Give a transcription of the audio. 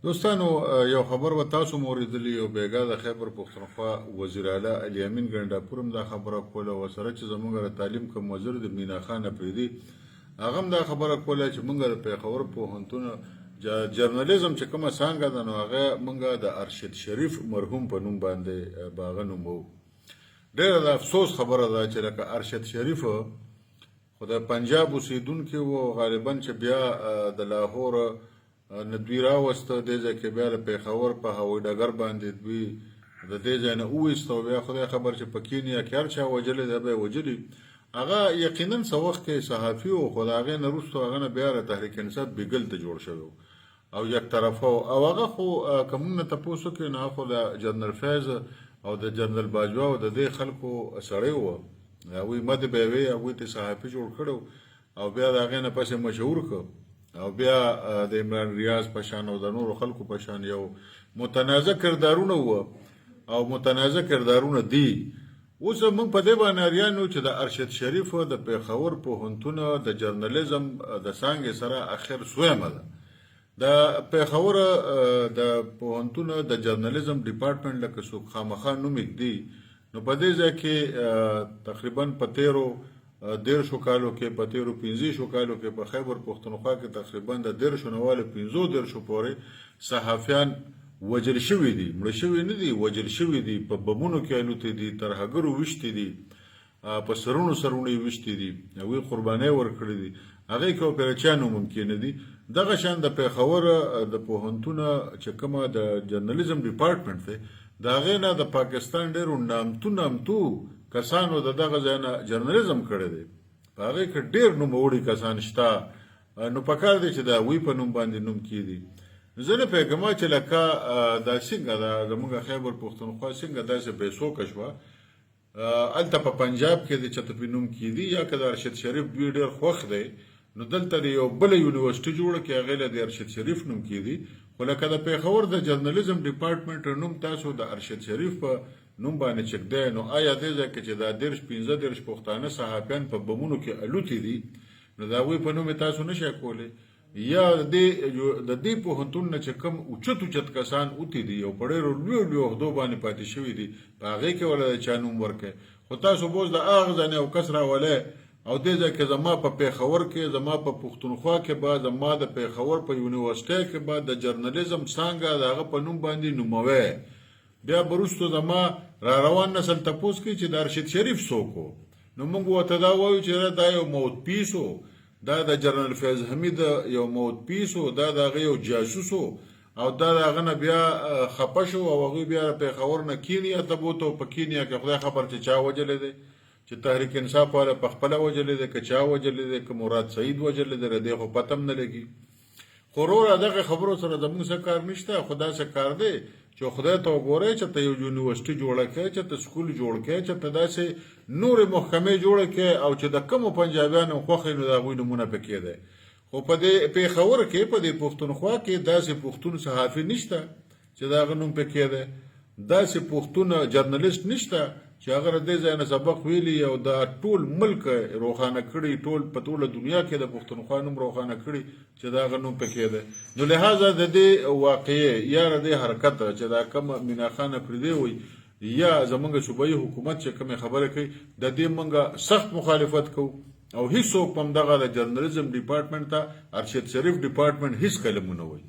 دوستانو یو خبر و تاسو موریدلی یو بیګا د خیبر پښتونخوا وزیر اعلی الیامین ګنډاپور هم دا خبره کوله و سره چې زموږ د تعلیم کوم وزیر د مینا خان افریدي هغه هم دا خبره کوله چې موږ د پیښور پوهنتون جرنالیزم چې کومه څانګه ده نو هغه موږ د ارشد شریف مرحوم په نوم باندې باغه نومو. ډېره د افسوس خبره ده چې لکه ارشد شریف خو د پنجاب اوسېدونکی و غالبا چې بیا د لاهور نه دوی راوسته دې ځای کې بیا د پیښور په هوایي ډګر باندې دوی د دې ځای نه وویسته او بیا خدای خبر چې په کینیا کې هر چا وجلی دی به یې وجلي. هغه یقینا څه وخت کې صحافي و خو د هغې نه وروسته هغه نه بیا د تحریک انصاف بیګل ته جوړ شوی او یک طرفه او هغه خو که موږ نه تپوس وکړو نو خو د جنرال فیض او د جنرال باجوا او د دې خلکو سړی و هغوی مد به یې وی هغوی ته صحافي جوړ کړی او بیا د هغې نه پسې مشهور کړ او بیا د عمران ریاض په شان او د نورو خلکو په شان یو متنازع کردارونه وو او متنازع کردارونه دي. اوس موږ په دې باندې اریان یو چې د ارشد شریف د پیښور پوهنتون د جرنالیزم د څانګې سره اخر سویمه ده. د پیښور د پوهنتون د جرنالیزم ډپارټمنټ لکه څوک خامخا نوم ږدي نو په دې ځای کې تقریبا په 13 کالو کې په 15 کالو کې په خیبر پښتونخوا کې تقریبا د 13 نه واله 15 پورې صحافیان وجل شوي دي، مړه شوي نه دي، وجل شوي دي، په بمونو کې الوتې دي، ترهګرو ویشتې دي، په سرونو یې ویشتې دي، هغوی قربانۍ ورکړې دي، هغې کې اپریچیانو ممکن دي. دغه شان د پیښور د پوهنتون چې کومه د جرنالیزم ډپارټمنټ دی د هغې نه د پاکستان ډېرو نامتو کسانو د دغه ځای نه جرنالیزم کړی دی، په هغې کې ډېر نوموړي کسان شته نو پکار دی چې د هغوی په نوم باندې نوم کیږي. زه نه پوهېږم چې لکه دا څنګه ده زموږ خیبر پښتونخوا څنګه داسې بېڅوکه شوه هلته په پنجاب کې د چته په نوم کیدي یا که د ارشد شریف دوی ډېر خوښ دی نو دلته د یو بله یونیورسټي جوړه کړي هغې له د ارشد شریف نوم کیدي خو لکه د پیښور د جرنالیزم ډپارټمنټ نوم تاسو د ارشد شریف په نوم باندې چکدی نو آیا دې ځای کې چې دا 15 پښتانه صحافیان په بمونو کې الوتې دي نو د هغوی په نوم یې تاسو نشئ کولی یا د دې پوهنتون نه چې کوم اوچت کسان اوتې دي او په ډېرو لویو عهدو باندې پاتې شوي دي په هغې کې وله د چا نوم ورکړئ خو تاسو بوز د هغه ځای نه یو کس راولی او دې ځای کې زما په پیښور کې زما په پښتونخوا کې به زما د پیښور په یونیورسټۍ کې به د جرنالیزم څانګه د هغه په نوم باندې نوموی بیا وروسته زما را روان نسل تپوس کوي چې د ارشد شریف څوک و نو موږ ورته دا وایو چې دا یو موت پیس و دا د جنرال فیض حمید یو موت پیس و دا د هغه یو جاسوس و او دا د هغه نه بیا خفه شو او هغوی بیا پیښور نه کینیا ته بوته او په کینیا کې خدای خبر چې چا وجلی دی چې تحریک انصاف والا په خپله وجلی دی که چا وجلی دی که مراد سعید وجلی دی د دې خو پته هم نه لګي. خو وروره دغه خبرو سره زموږ څه کار نشته خو داسې کار دی چې خدای ته وګورئ چې ته یو یونیورسټي جوړه کړې چې ته سکول جوړ کړې چې ته داسې نورې محکمې جوړه کړې او چې د کومو پنجابیانو خوښ یې نو د هغوی نومونه پکې دی خو په دې پیښور کې په دې پښتونخوا کې داسې پښتون صحافي نشته چې د هغه نوم پکې دی داسې پښتون جرنالیست نشته چې هغه د دې ځای نه سبق ویلي او دا ټول ملک روښانه کړي ټول په ټوله دنیا کې د پښتونخوا نوم روښانه کړي چې د هغه نوم پکې دی نو لهذا د دې واقعې یا د دې حرکت چې دا کوم مینا خان افریدي وي یا زمونږ صوبایي حکومت چې کومې خبرې کوي د دې موږ سخت مخالفت کوو او هیڅوک هم دغه د جرنالیزم ډپارټمنټ ته ارشد شریف ډپارټمنټ هیڅ کله مو نه وایي.